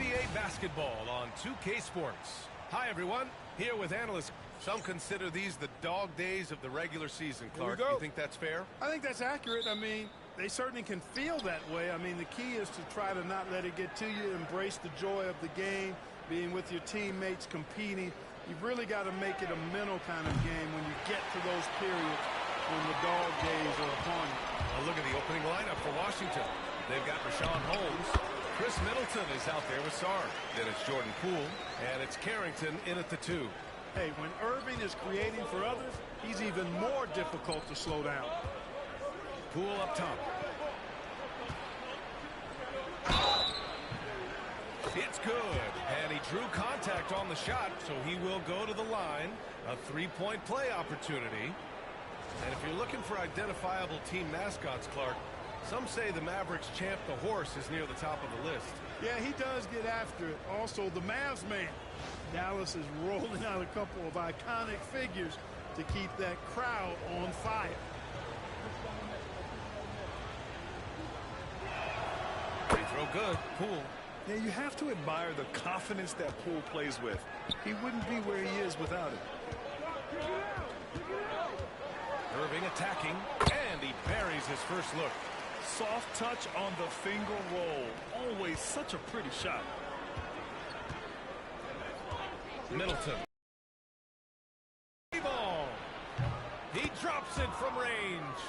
NBA basketball on 2K Sports. Hi, everyone. Here with analysts. Some consider these the dog days of the regular season, Clark. You think that's fair? I think that's accurate. I mean, they certainly can feel that way. I mean, the key is to try to not let it get to you, embrace the joy of the game, being with your teammates, competing. You've really got to make it a mental kind of game when you get to those periods when the dog days are upon you. Well, look at the opening lineup for Washington. They've got Richaun Holmes. Chris Middleton is out there with Sarr. Then it's Jordan Poole, and it's Carrington in at the 2. Hey, when Irving is creating for others, he's even more difficult to slow down. Poole up top. It's good, and he drew contact on the shot, so he will go to the line. A three-point play opportunity. And if you're looking for identifiable team mascots, Clark, some say the Mavericks champ, the horse, is near the top of the list. Yeah, he does get after it. Also, the Mavs man. Dallas is rolling out a couple of iconic figures to keep that crowd on fire. Free throw good. Poole. Yeah, you have to admire the confidence that Poole plays with. He wouldn't be where he is without it. Irving attacking, and he buries his first look. Soft touch on the finger roll. Always such a pretty shot. Middleton. Ball. He drops it from range.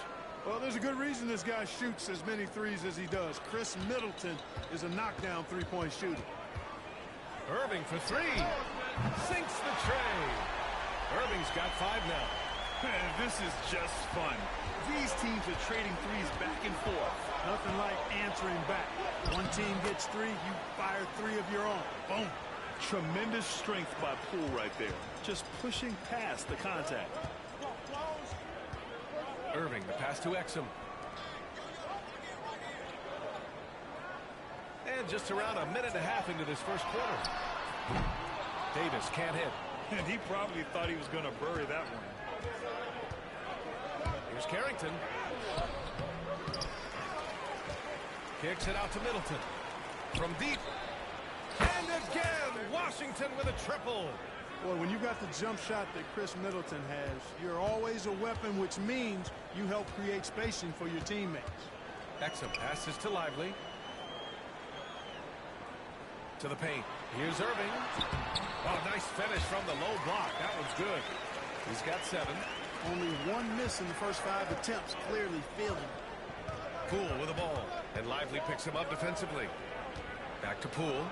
Well, there's a good reason this guy shoots as many threes as he does. Chris Middleton is a knockdown three-point shooter. Irving for 3. Sinks the tray. Irving's got 5 now. This is just fun. These teams are trading threes back and forth. Nothing like answering back. One team gets 3, you fire 3 of your own. Boom. Tremendous strength by Poole right there. Just pushing past the contact. Irving, the pass to Exum. And just around a minute and a half into this first quarter. Davis can't hit. And he probably thought he was going to bury that one. Here's Carrington. Kicks it out to Middleton. From deep. And again, Washington with a triple. Boy, when you've got the jump shot that Chris Middleton has, you're always a weapon, which means you help create spacing for your teammates. Exum passes to Lively. To the paint. Here's Irving. Oh, nice finish from the low block. That one's good. He's got 7. Only 1 miss in the first 5 attempts, clearly feeling. Poole with the ball. And Lively picks him up defensively. Back to Poole.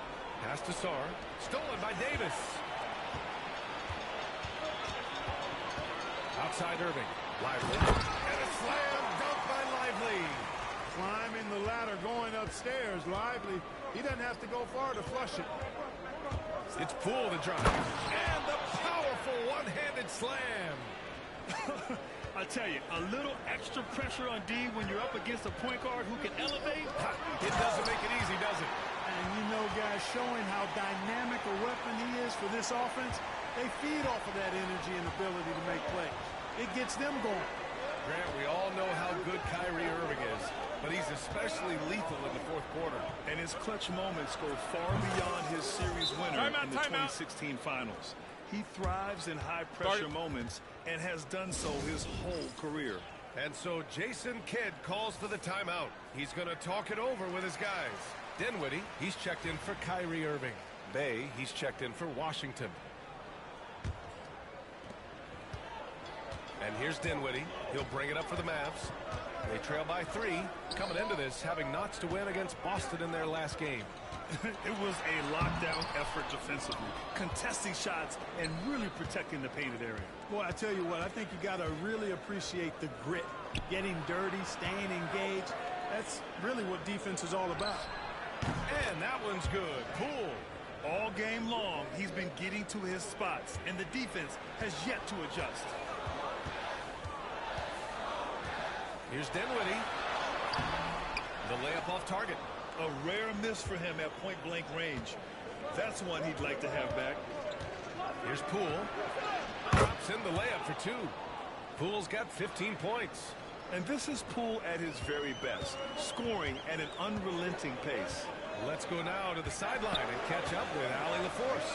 Pass to Sarr. Stolen by Davis. Outside Irving. Lively. And a slam dunk by Lively. Climbing the ladder, going upstairs. Lively. He doesn't have to go far to flush it. It's Poole to drive. And the powerful one-handed slam. I tell you, a little extra pressure on D when you're up against a point guard who can elevate. It doesn't make it easy, does it? And you know, guys, showing how dynamic a weapon he is for this offense, they feed off of that energy and ability to make plays. It gets them going. Grant, we all know how good Kyrie Irving is, but he's especially lethal in the fourth quarter. And his clutch moments go far beyond his series winner in the 2016 finals. He thrives in high-pressure moments and has done so his whole career. And so Jason Kidd calls for the timeout. He's going to talk it over with his guys. Dinwiddie, he's checked in for Kyrie Irving. Bay, he's checked in for Washington. And here's Dinwiddie. He'll bring it up for the Mavs. They trail by 3, coming into this having knots to win against Boston in their last game. It was a lockdown effort defensively, contesting shots and really protecting the painted area. Boy, I tell you what, I think you got to really appreciate the grit. Getting dirty, staying engaged. That's really what defense is all about. And that one's good. Poole. All game long, he's been getting to his spots, and the defense has yet to adjust. Here's Dinwiddie. The layup off target. A rare miss for him at point-blank range. That's one he'd like to have back. Here's Poole. Drops in the layup for 2. Poole's got 15 points. And this is Poole at his very best, scoring at an unrelenting pace. Let's go now to the sideline and catch up with Allie LaForce.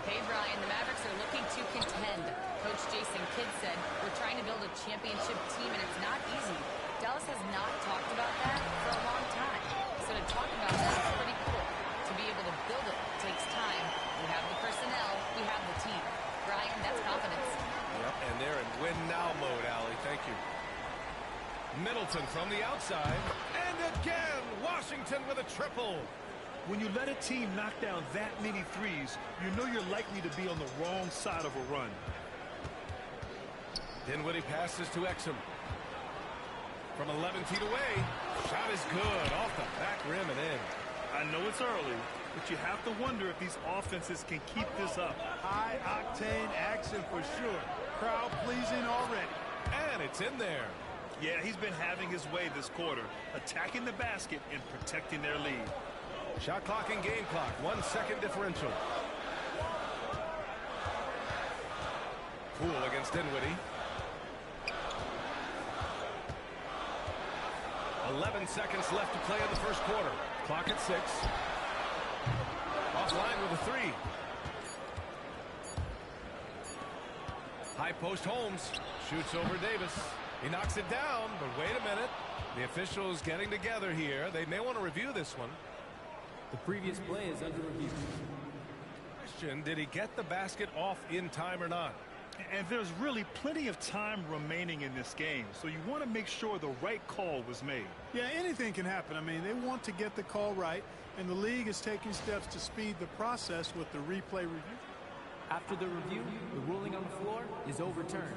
Hey, Brian, the Mavericks are looking to contend. Coach Jason Kidd said, we're trying to build a championship team, and it's not easy. Dallas has not talked about that for a long time. So to talk about that is pretty cool. To be able to build it takes time. We have the personnel, we have the team. Brian, that's confidence. Yep, and they're in win-now mode, Allie. Thank you. Middleton from the outside. And again, Washington with a triple. When you let a team knock down that many threes, you know you're likely to be on the wrong side of a run. Dinwiddie passes to Exum. From 11 feet away. Shot is good. Off the back rim and in. I know it's early, but you have to wonder if these offenses can keep this up. High-octane action for sure. Crowd pleasing already. And it's in there. Yeah, he's been having his way this quarter, attacking the basket and protecting their lead. Shot clock and game clock. 1 second differential. Poole against Dinwiddie. 11 seconds left to play in the first quarter. Clock at 6. Offline with a 3. High post Holmes. Shoots over Davis. He knocks it down, but wait a minute. The officials getting together here. They may want to review this one. The previous play is under review. Question, did he get the basket off in time or not? And there's really plenty of time remaining in this game, so you want to make sure the right call was made. Yeah, anything can happen. I mean, they want to get the call right, and the league is taking steps to speed the process with the replay review. After the review, the ruling on the floor is overturned.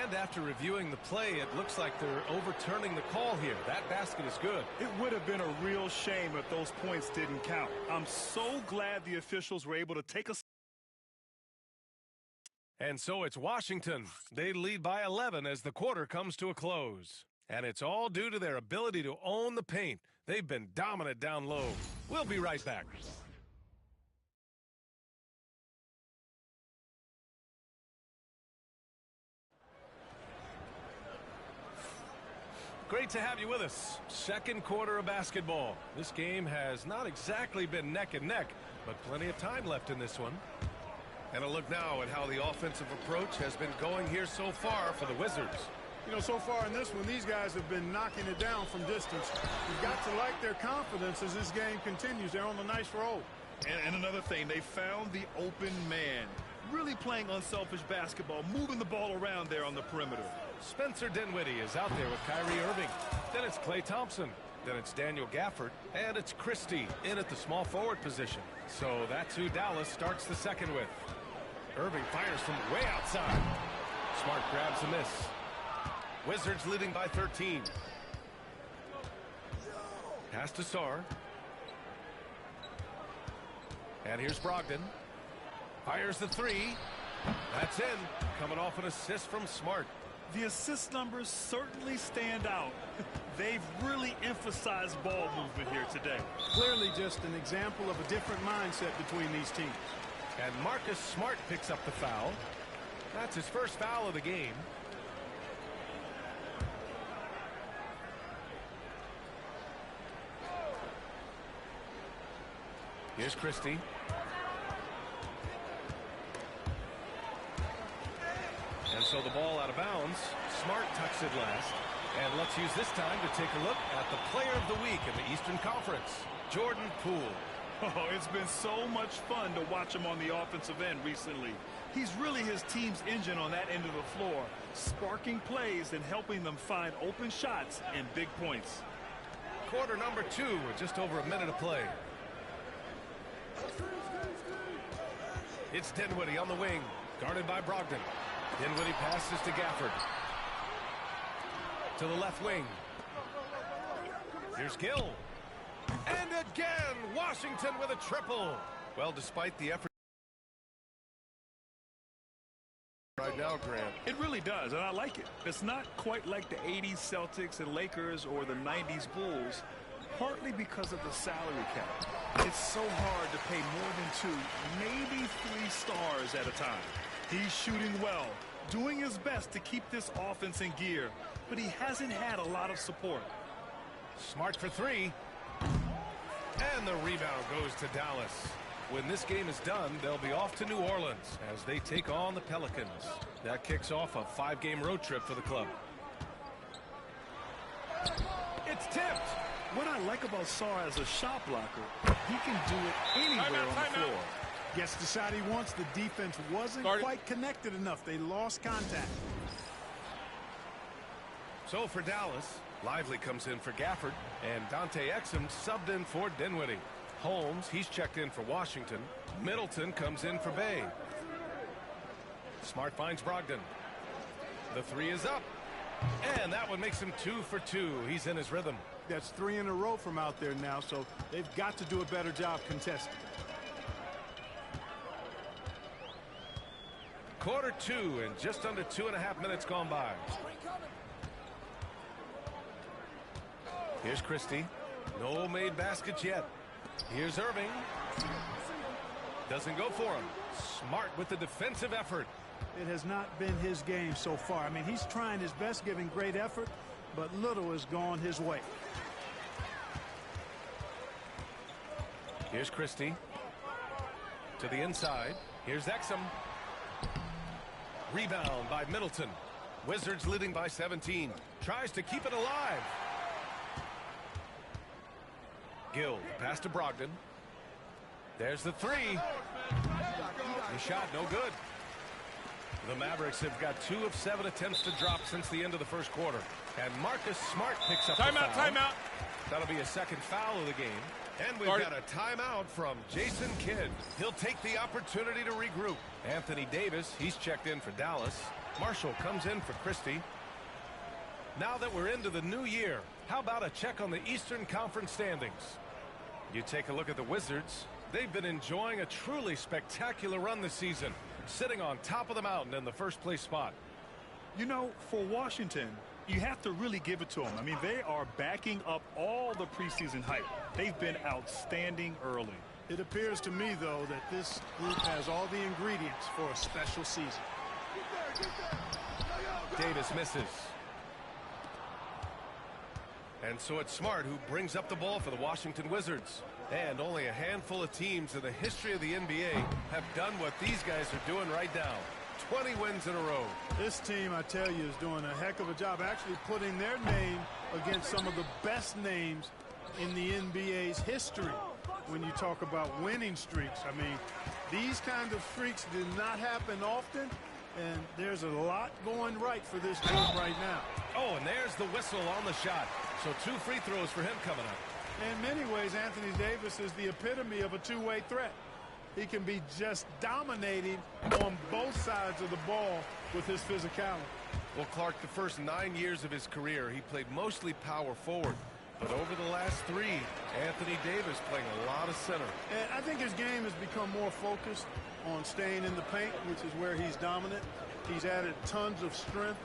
And after reviewing the play, it looks like they're overturning the call here. That basket is good. It would have been a real shame if those points didn't count. I'm so glad the officials were able to take a... And so it's Washington. They lead by 11 as the quarter comes to a close. And it's all due to their ability to own the paint. They've been dominant down low. We'll be right back. Great to have you with us. Second quarter of basketball. This game has not exactly been neck and neck, but plenty of time left in this one. And a look now at how the offensive approach has been going here so far for the Wizards. You know, so far in this one, these guys have been knocking it down from distance. You've got to like their confidence as this game continues. They're on a nice roll. And another thing, they found the open man. Really playing unselfish basketball, moving the ball around there on the perimeter. Spencer Dinwiddie is out there with Kyrie Irving. Then it's Klay Thompson. Then it's Daniel Gafford. And it's Christie in at the small forward position. So that's who Dallas starts the second with. Irving fires from way outside. Smart grabs a miss. Wizards leading by 13. Pass to Sarr. And here's Brogdon. Fires the 3. That's in. Coming off an assist from Smart. The assist numbers certainly stand out. They've really emphasized ball movement here today. Clearly just an example of a different mindset between these teams. And Marcus Smart picks up the foul. That's his first foul of the game. Here's Christie. And so the ball out of bounds. Smart tucks it last. And let's use this time to take a look at the player of the week in the Eastern Conference, Jordan Poole. Oh, it's been so much fun to watch him on the offensive end recently. He's really his team's engine on that end of the floor, sparking plays and helping them find open shots and big points. Quarter number 2 with just over a minute of play. It's Dinwiddie on the wing, guarded by Brogdon. Dinwiddie passes to Gafford. To the left wing. Here's Gill. And again, Washington with a triple. Well, despite the effort right now, Grant. It really does, and I like it. It's not quite like the 80s Celtics and Lakers or the 90s Bulls, partly because of the salary cap. It's so hard to pay more than 2, maybe 3 stars at a time. He's shooting well, doing his best to keep this offense in gear, but he hasn't had a lot of support. Smart for three. And the rebound goes to Dallas. When this game is done, they'll be off to New Orleans as they take on the Pelicans. That kicks off a 5-game road trip for the club. It's tipped. What I like about Sarr as a shot blocker, he can do it anywhere on the floor. Gets the shot he wants. The defense wasn't quite connected enough. They lost contact. So for Dallas, Lively comes in for Gafford, and Dante Exum subbed in for Dinwiddie. Holmes, he's checked in for Washington. Middleton comes in for Bay. Smart finds Brogdon. The three is up. And that one makes him 2 for 2. He's in his rhythm. That's 3 in a row from out there now, so they've got to do a better job contesting. Quarter 2 and just under 2.5 minutes gone by. Here's Christie. No made baskets yet. Here's Irving. Doesn't go for him. Smart with the defensive effort. It has not been his game so far. I mean, he's trying his best, giving great effort, but little has gone his way. Here's Christie. To the inside. Here's Exum. Rebound by Middleton. Wizards leading by 17. Tries to keep it alive. Gill, pass to Brogdon. There's the three. The shot, no good. The Mavericks have got 2 of 7 attempts to drop since the end of the first quarter. And Marcus Smart picks up the foul. Timeout. That'll be a second foul of the game. And we've got a timeout from Jason Kidd. He'll take the opportunity to regroup. Anthony Davis, he's checked in for Dallas. Marshall comes in for Christie. Now that we're into the new year, how about a check on the Eastern Conference standings? You take a look at the Wizards. They've been enjoying a truly spectacular run this season, sitting on top of the mountain in the first place spot. You know, for Washington, you have to really give it to them. I mean, they are backing up all the preseason hype. They've been outstanding early. It appears to me, though, that this group has all the ingredients for a special season. Davis misses. And so it's Smart who brings up the ball for the Washington Wizards. And only a handful of teams in the history of the NBA have done what these guys are doing right now. 20 wins in a row. This team, I tell you, is doing a heck of a job actually putting their name against some of the best names in the NBA's history. When you talk about winning streaks, I mean, these kinds of streaks do not happen often, and there's a lot going right for this group right now. Oh, and there's the whistle on the shot. So 2 free throws for him coming up. In many ways, Anthony Davis is the epitome of a two-way threat. He can be just dominating on both sides of the ball with his physicality. Well, Clark, the first 9 years of his career, he played mostly power forward. But over the last 3, Anthony Davis playing a lot of center. And I think his game has become more focused on staying in the paint, which is where he's dominant. He's added tons of strength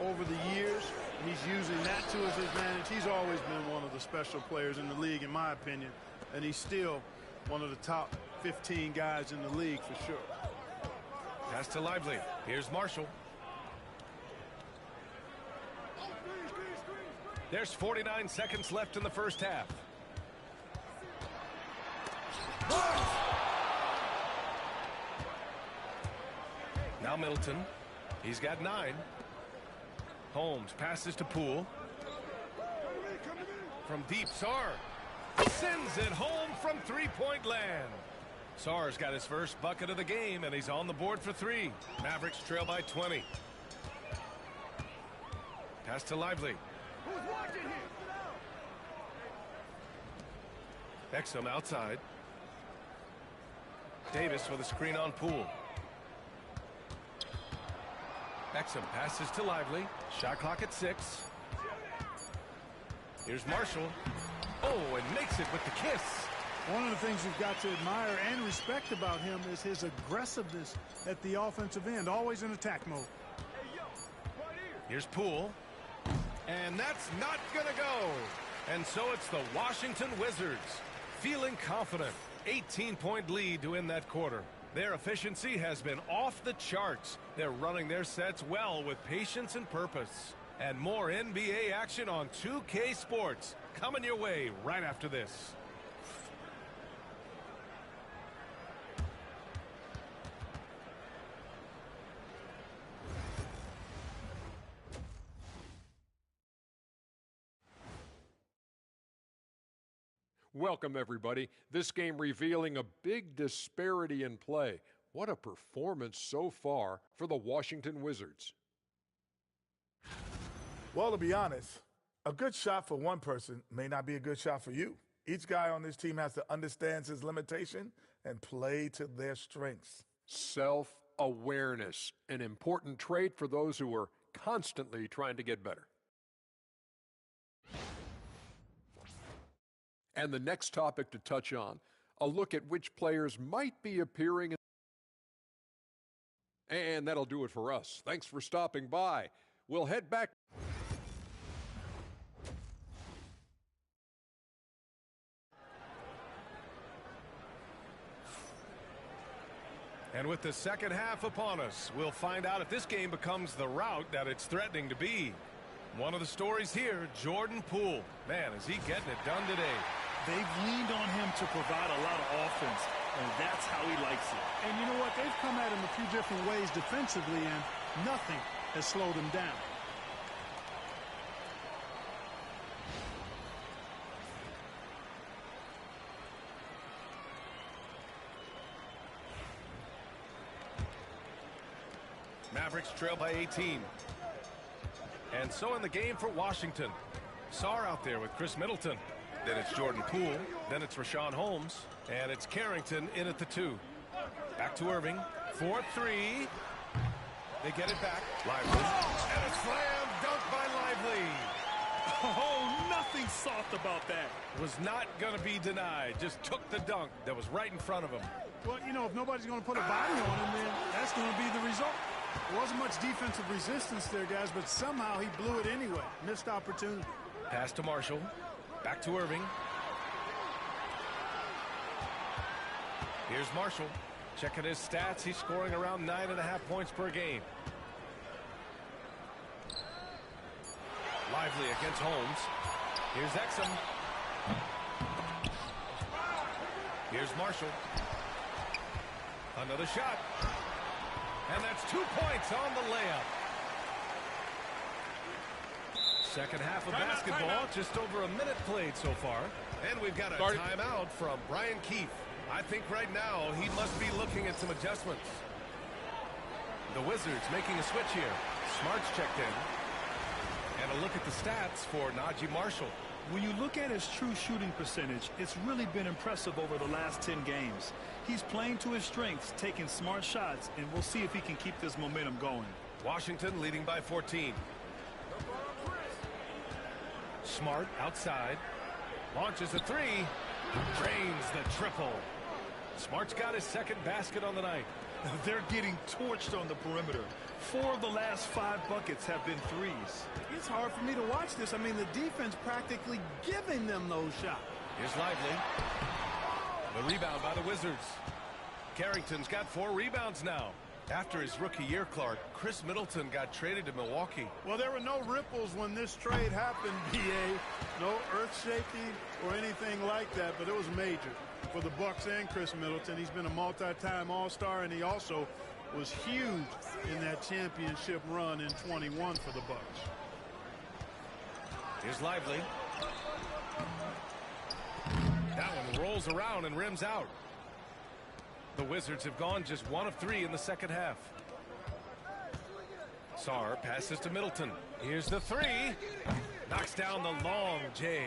over the years. He's using that to his advantage. He's always been one of the special players in the league, in my opinion. And he's still one of the top 15 guys in the league for sure. Pass to Lively. Here's Marshall. There's 49 seconds left in the first half. Now Middleton. He's got 9. Holmes passes to Poole. From deep, Sarr sends it home from three-point land. Sarr's got his first bucket of the game, and he's on the board for 3. Mavericks trail by 20. Pass to Lively. Exum outside. Davis with a screen on Poole. Exum passes to Lively. Shot clock at 6. Here's Marshall. Oh, and makes it with the kiss. One of the things you've got to admire and respect about him is his aggressiveness at the offensive end, always in attack mode. Here's Poole. And that's not going to go. And so it's the Washington Wizards feeling confident. 18-point lead to end that quarter. Their efficiency has been off the charts. They're running their sets well with patience and purpose. And more NBA action on 2K Sports coming your way right after this. Welcome, everybody. This game revealing a big disparity in play. What a performance so far for the Washington Wizards. Well, to be honest, a good shot for one person may not be a good shot for you. Each guy on this team has to understand his limitation and play to their strengths. Self-awareness, an important trait for those who are constantly trying to get better. And the next topic to touch on, a look at which players might be appearing. And that'll do it for us. Thanks for stopping by. We'll head back. And with the second half upon us, we'll find out if this game becomes the rout that it's threatening to be. One of the stories here, Jordan Poole. Man, is he getting it done today. They've leaned on him to provide a lot of offense, and that's how he likes it. And you know what? They've come at him a few different ways defensively, and nothing has slowed him down. Mavericks trail by 18. And so in the game for Washington. Sarr out there with Chris Middleton. Then it's Jordan Poole. Then it's Richaun Holmes. And it's Carrington in at the 2. Back to Irving. 4-3. They get it back. Lively. And a slam dunk by Lively. Oh, nothing soft about that. Was not going to be denied. Just took the dunk that was right in front of him. Well, you know, if nobody's going to put a body on him, then that's going to be the result. There wasn't much defensive resistance there, guys, but somehow he blew it anyway. Missed opportunity. Pass to Marshall. Back to Irving. Here's Marshall. Checking his stats. He's scoring around 9.5 points per game. Lively against Holmes. Here's Exum. Here's Marshall. Another shot. And that's 2 points on the layup. Second half of basketball, just over a minute played so far. And we've got a timeout from Brian Keefe. I think right now he must be looking at some adjustments. The Wizards making a switch here. Smart's checked in. And a look at the stats for Naji Marshall. When you look at his true shooting percentage, it's really been impressive over the last 10 games. He's playing to his strengths, taking smart shots, and we'll see if he can keep this momentum going. Washington leading by 14. Smart outside. Launches a 3. Drains the triple. Smart's got his second basket on the night. They're getting torched on the perimeter. 4 of the last 5 buckets have been threes. It's hard for me to watch this. I mean, the defense practically giving them those shots. Here's Lively. The rebound by the Wizards. Carrington's got 4 rebounds now. After his rookie year, Clark, Chris Middleton got traded to Milwaukee. Well, there were no ripples when this trade happened, B.A. No earth-shaking or anything like that, but it was major for the Bucks and Chris Middleton. He's been a multi-time All-Star, and he also was huge in that championship run in 21 for the Bucks. Here's Lively. That one rolls around and rims out. The Wizards have gone just 1 of 3 in the second half. Sarr passes to Middleton. Here's the 3. Knocks down the long J.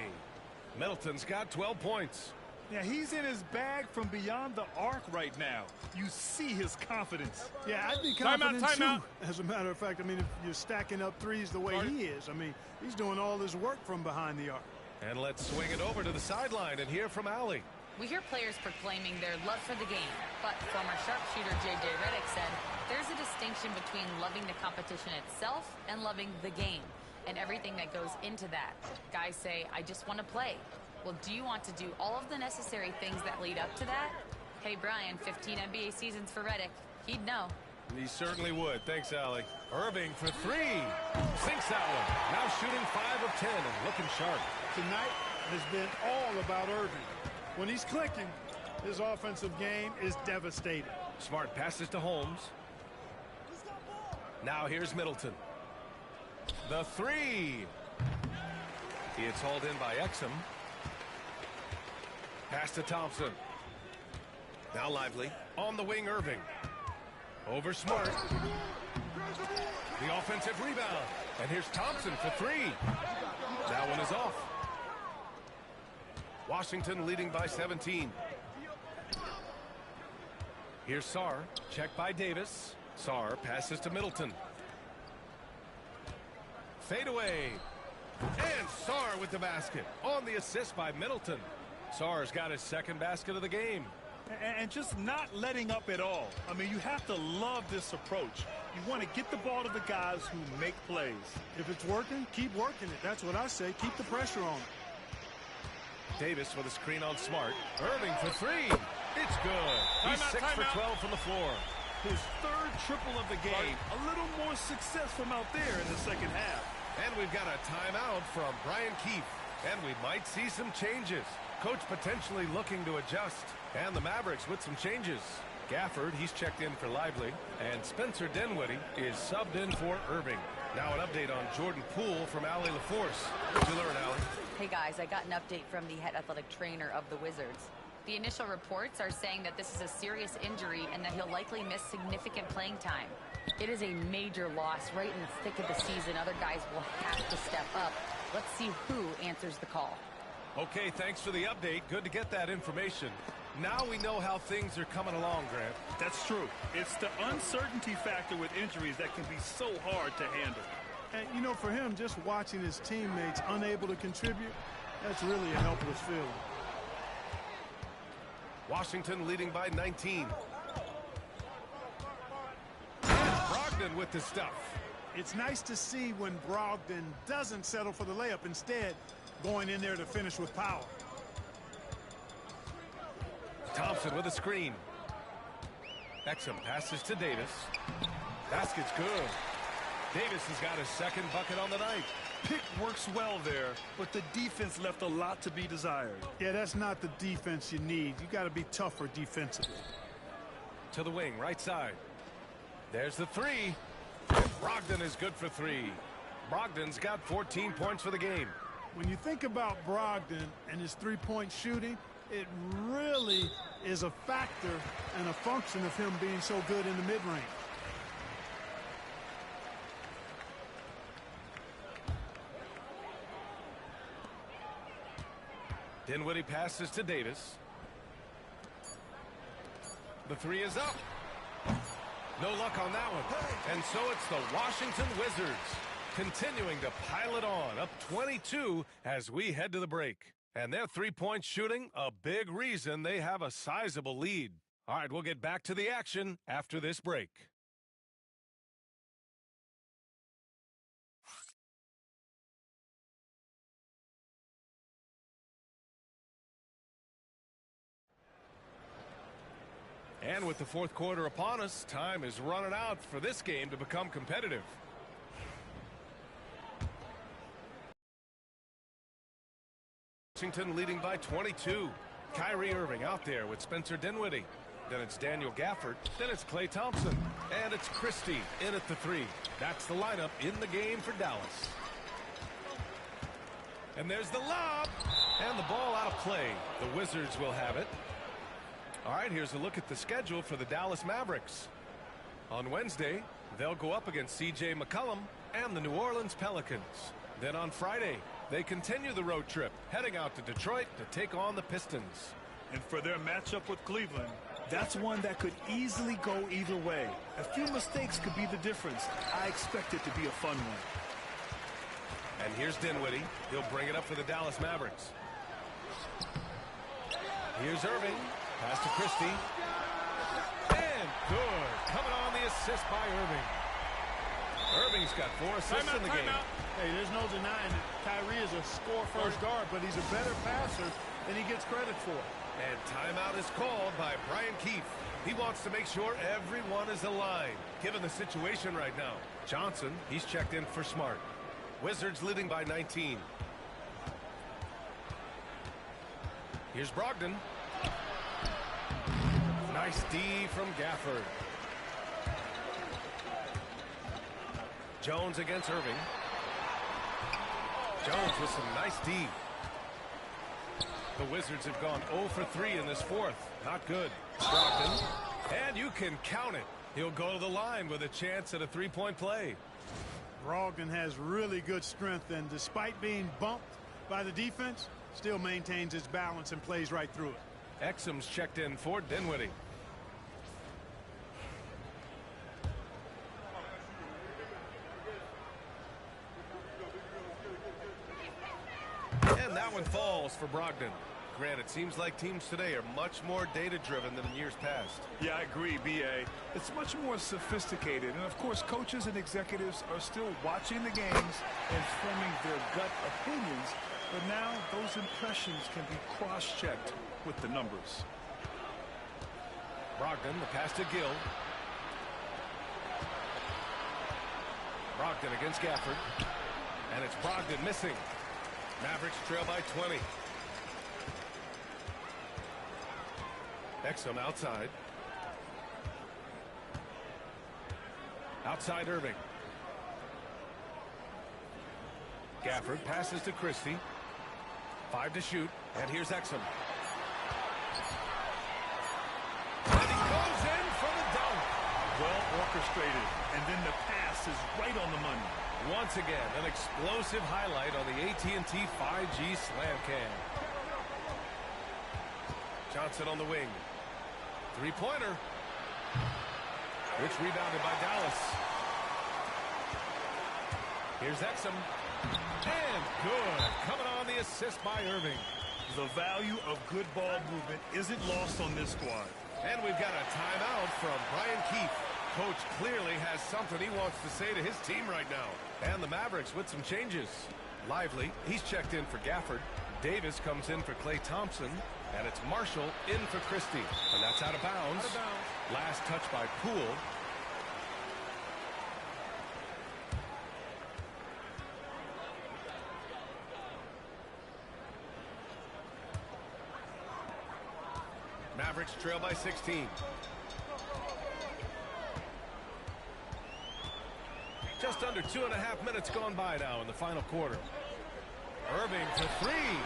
Middleton's got 12 points. Yeah, he's in his bag from beyond the arc right now. You see his confidence. Yeah, I'd be confident too. As a matter of fact, I mean, if you're stacking up threes the way he is, I mean, he's doing all this work from behind the arc. And let's swing it over to the sideline and hear from Allie. We hear players proclaiming their love for the game, but former sharpshooter J.J. Redick said there's a distinction between loving the competition itself and loving the game and everything that goes into that. Guys say, I just want to play. Well, do you want to do all of the necessary things that lead up to that? Hey, Brian, 15 NBA seasons for Redick. He'd know. He certainly would. Thanks, Allie. Irving for three. Sinks that one. Now shooting 5 of 10 and looking sharp. Tonight has been all about Irving. When he's clicking, his offensive game is devastating. Smart passes to Holmes. Now here's Middleton. The three. It's hauled in by Exum. Pass to Thompson. Now Lively. On the wing, Irving. Over Smart. The offensive rebound. And here's Thompson for three. That one is off. Washington leading by 17. Here's Sarr. Checked by Davis. Sarr passes to Middleton. Fade away. And Sarr with the basket. On the assist by Middleton. Sarr's got his second basket of the game. And just not letting up at all. I mean, you have to love this approach. You want to get the ball to the guys who make plays. If it's working, keep working it. That's what I say. Keep the pressure on. Davis with a screen on Smart. Irving for three. It's good. He's 6 for 12 from the floor. His third triple of the game. A little more success from out there in the second half. And we've got a timeout from Brian Keefe. And we might see some changes. Coach potentially looking to adjust. And the Mavericks with some changes. Gafford, he's checked in for Lively. And Spencer Dinwiddie is subbed in for Irving. Now an update on Jordan Poole from Allie LaForce. What'd you learn, Allie? Hey guys, I got an update from the head athletic trainer of the Wizards. The initial reports are saying that this is a serious injury and that he'll likely miss significant playing time. It is a major loss right in the thick of the season. Other guys will have to step up. Let's see who answers the call. Okay, thanks for the update. Good to get that information. Now we know how things are coming along, Grant. That's true. It's the uncertainty factor with injuries that can be so hard to handle. And, you know, for him, just watching his teammates unable to contribute, that's really a helpless feeling. Washington leading by 19. And Brogdon with the stuff. It's nice to see when Brogdon doesn't settle for the layup, instead going in there to finish with power. Thompson with a screen. Exum passes to Davis. Basket's good. Davis has got his second bucket on the night. Pick works well there, but the defense left a lot to be desired. Yeah, that's not the defense you need. You got to be tougher defensively. To the wing, right side. There's the three. Brogdon is good for three. Brogdon's got 14 points for the game. When you think about Brogdon and his three-point shooting, it really is a factor and a function of him being so good in the mid-range. Dinwiddie passes to Davis. The three is up. No luck on that one. And so it's the Washington Wizards continuing to pile it on, up 22 as we head to the break. And their three-point shooting, a big reason they have a sizable lead. All right, we'll get back to the action after this break. And with the fourth quarter upon us, time is running out for this game to become competitive. Washington leading by 22. Kyrie Irving out there with Spencer Dinwiddie. Then it's Daniel Gafford. Then it's Klay Thompson. And it's Christie in at the three. That's the lineup in the game for Dallas. And there's the lob. And the ball out of play. The Wizards will have it. All right, here's a look at the schedule for the Dallas Mavericks. On Wednesday, they'll go up against C.J. McCollum and the New Orleans Pelicans. Then on Friday, they continue the road trip, heading out to Detroit to take on the Pistons. And for their matchup with Cleveland, that's one that could easily go either way. A few mistakes could be the difference. I expect it to be a fun one. And here's Dinwiddie. He'll bring it up for the Dallas Mavericks. Here's Irving. Pass to Christie. And good. Coming on the assist by Irving. Irving's got 4 assists in the game. Hey, there's no denying it. Kyrie is a score-first guard, but he's a better passer than he gets credit for. And timeout is called by Brian Keefe. He wants to make sure everyone is aligned, given the situation right now. Johnson, he's checked in for Smart. Wizards leading by 19. Here's Brogdon. Nice D from Gafford. Jones against Irving. Jones with some nice D. The Wizards have gone 0 for 3 in this fourth. Not good. Brogdon. And you can count it. He'll go to the line with a chance at a three-point play. Brogdon has really good strength, and despite being bumped by the defense, still maintains his balance and plays right through it. Exum's checked in for Dinwiddie. And that one falls for Brogdon. Grant, it seems like teams today are much more data-driven than in years past. Yeah, I agree, B.A. It's much more sophisticated. And, of course, coaches and executives are still watching the games and forming their gut opinions. But now those impressions can be cross-checked with the numbers. Brogdon, the pass to Gill. Brogdon against Gafford. And it's Brogdon missing. Mavericks trail by 20. Exum outside. Outside Irving. Gafford passes to Christie. 5 to shoot. And here's Exum. And he goes in for the dunk. Well orchestrated. And then the pass is right on the money. Once again, an explosive highlight on the AT&T 5G Slam Cam. Johnson on the wing. Three-pointer. It's rebounded by Dallas. Here's Exum. And good. Coming on the assist by Irving. The value of good ball movement isn't lost on this squad. And we've got a timeout from Brian Keefe. Coach clearly has something he wants to say to his team right now. And the Mavericks with some changes. Lively, he's checked in for Gafford. Davis comes in for Klay Thompson. And it's Marshall in for Christie. And that's out of bounds. Last touch by Poole. Mavericks trail by 16. Just under 2.5 minutes gone by now in the final quarter. Irving for three.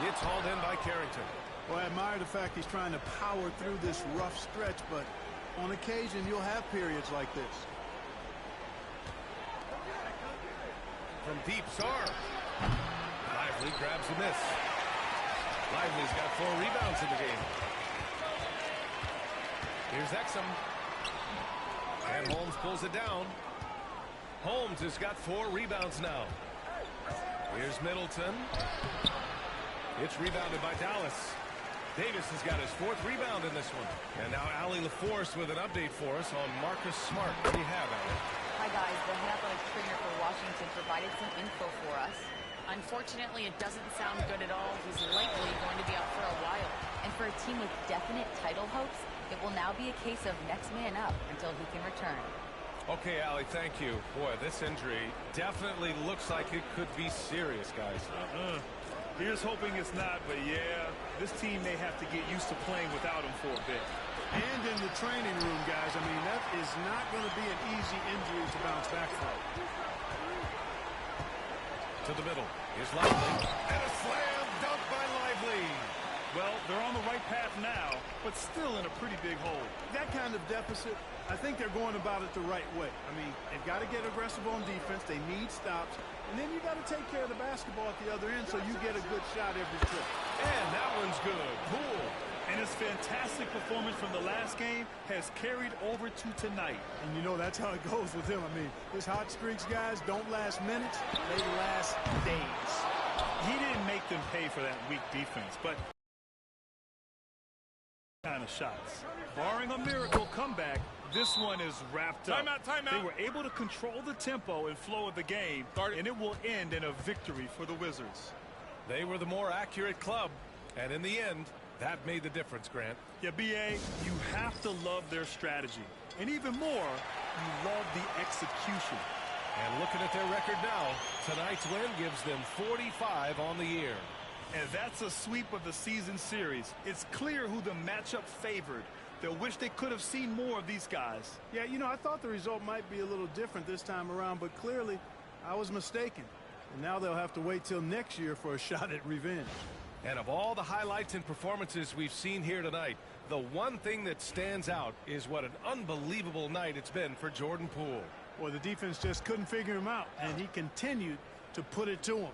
It's hauled in by Carrington. Well, I admire the fact he's trying to power through this rough stretch, but on occasion you'll have periods like this. From deep, Sarr. Lively grabs a miss. Lively's got 4 rebounds in the game. Here's Exum. And Holmes pulls it down. Holmes has got 4 rebounds now. Here's Middleton. It's rebounded by Dallas. Davis has got his 4th rebound in this one. And now Allie LaForce with an update for us on Marcus Smart. What do you have, Allie? Hi, guys. The head athletic trainer for Washington provided some info for us. Unfortunately, it doesn't sound good at all. He's likely going to be out for a while. And for a team with definite title hopes, it will now be a case of next man up until he can return. Okay, Allie, thank you. Boy, this injury definitely looks like it could be serious, guys. Here's hoping it's not, but yeah, this team may have to get used to playing without him for a bit. And in the training room, guys, I mean, that is not going to be an easy injury to bounce back from. To the middle is Lively. And a slam dunk by Lively. Well, they're on the right path now, but still in a pretty big hole. That kind of deficit, I think they're going about it the right way. I mean, they've got to get aggressive on defense. They need stops. And then you got to take care of the basketball at the other end so you get a good shot every trip. And that one's good. Poole. And his fantastic performance from the last game has carried over to tonight. And you know that's how it goes with him. I mean, his hot streaks, guys, don't last minutes. They last days. He didn't make them pay for that weak defense, but kind of shots. Barring a miracle comeback, this one is wrapped up. Timeout. They were able to control the tempo and flow of the game, and it will end in a victory for the Wizards. They were the more accurate club, and in the end, That made the difference, Grant. Yeah, B.A., you have to love their strategy. And even more, you love the execution. And looking at their record now, tonight's win gives them 45 on the year. And that's a sweep of the season series. It's clear who the matchup favored. They'll wish they could have seen more of these guys. Yeah, you know, I thought the result might be a little different this time around, but clearly I was mistaken. And now they'll have to wait till next year for a shot at revenge. And of all the highlights and performances we've seen here tonight, the one thing that stands out is what an unbelievable night it's been for Jordan Poole. Well, the defense just couldn't figure him out, and he continued to put it to him.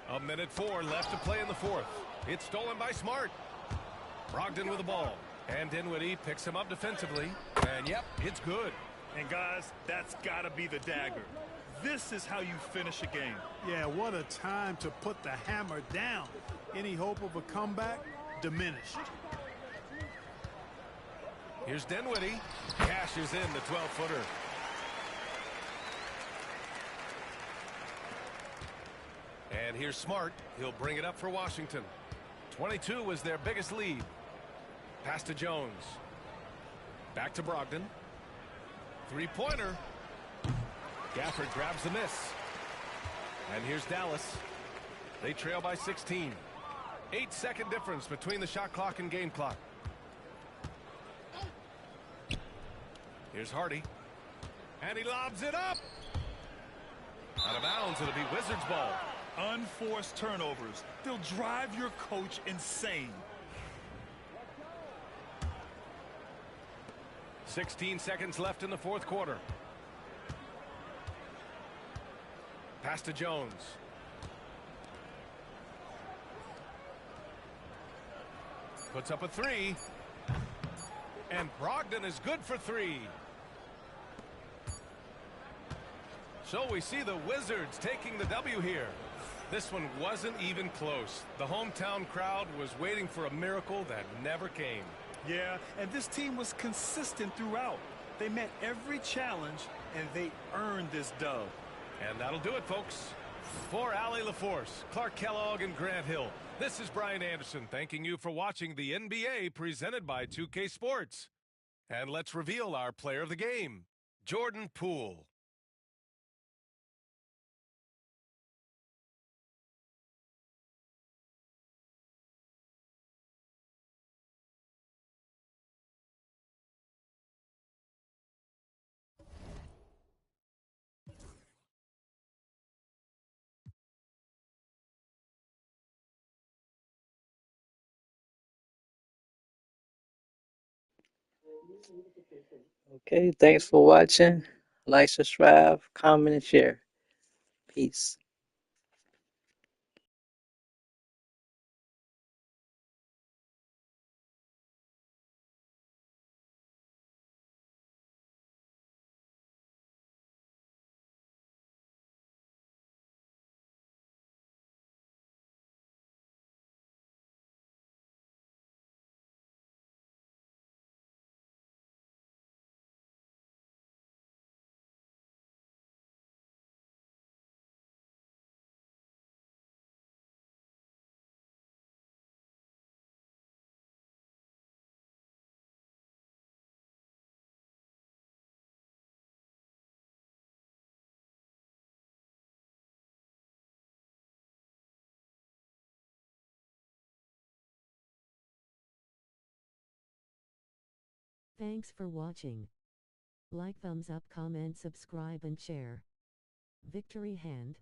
1:04 left to play in the fourth. It's stolen by Smart. Brogdon with the ball. And Dinwiddie picks him up defensively. And, yep, it's good. And, guys, that's got to be the dagger. This is how you finish a game. Yeah, what a time to put the hammer down. Any hope of a comeback diminished. Here's Dinwiddie. Cashes in the 12-footer. And here's Smart. He'll bring it up for Washington. 22 was their biggest lead. Pass to Jones. Back to Brogdon. Three-pointer. Gafford grabs the miss. And here's Dallas. They trail by 16. 8-second difference between the shot clock and game clock. Here's Hardy. And he lobs it up. Out of bounds. It'll be Wizards ball. Unforced turnovers. They'll drive your coach insane. 16 seconds left in the fourth quarter. Pass to Jones. Puts up a three. And Brogdon is good for three. So we see the Wizards taking the W here. This one wasn't even close. The hometown crowd was waiting for a miracle that never came. Yeah, and this team was consistent throughout. They met every challenge, and they earned this dub. And that'll do it, folks. For Allie LaForce, Clark Kellogg, and Grant Hill, this is Brian Anderson thanking you for watching the NBA presented by 2K Sports. And let's reveal our player of the game, Jordan Poole. Okay, thanks for watching. Like, subscribe, comment, and share. Peace. Thanks for watching. Like, thumbs up, comment, subscribe and share. Victory hand.